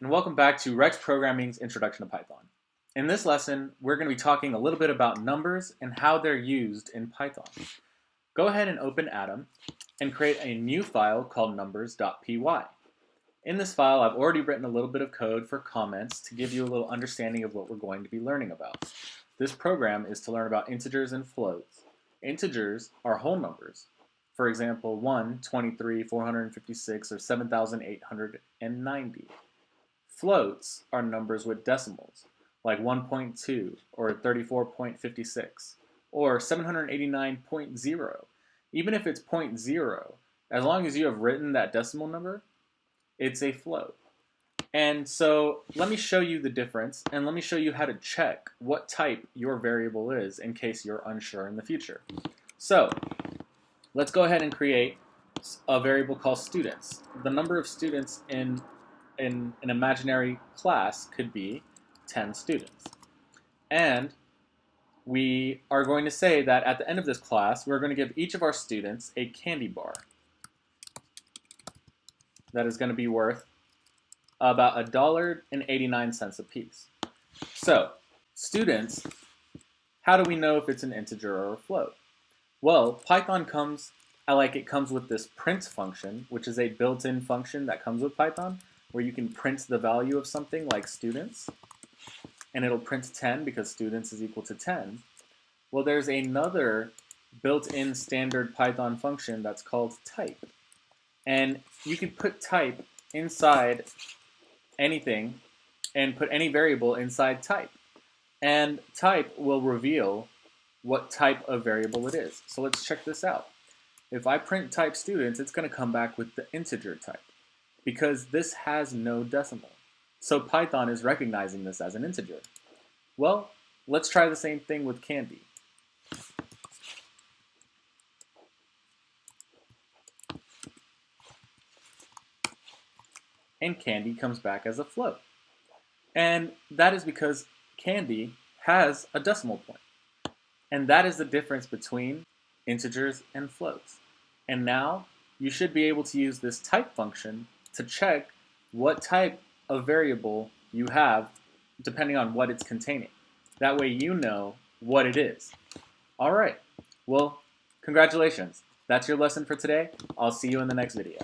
and welcome back to Rex Programming's Introduction to Python. In this lesson, we're going to be talking a little bit about numbers and how they're used in Python. Go ahead and open Atom and create a new file called numbers.py. In this file, I've already written a little bit of code for comments to give you a little understanding of what we're going to be learning about. This program is to learn about integers and floats. Integers are whole numbers. For example, 1, 23, 456, or 7,890. Floats are numbers with decimals, like 1.2 or 34.56 or 789.0. Even if it's 0.0, as long as you have written that decimal number, it's a float. And so let me show you the difference, and let me show you how to check what type your variable is in case you're unsure in the future. So let's go ahead and create a variable called students. The number of students in an imaginary class could be 10 students. And we are going to say that at the end of this class, we're going to give each of our students a candy bar that is going to be worth about $1.89 a piece. So, students, how do we know if it's an integer or a float? Well, Python comes with this print function, which is a built-in function that comes with Python, where you can print the value of something like students, and it'll print 10 because students is equal to 10. Well, there's another built-in standard Python function that's called type. And you can put type inside anything and put any variable inside type. And type will reveal what type of variable it is. So let's check this out. If I print type students, it's going to come back with the integer type because this has no decimal. So Python is recognizing this as an integer. Well, let's try the same thing with candy. And candy comes back as a float. And that is because candy has a decimal point. And that is the difference between integers and floats. And now you should be able to use this type function to check what type of variable you have depending on what it's containing. That way you know what it is. All right. Well, congratulations. That's your lesson for today. I'll see you in the next video.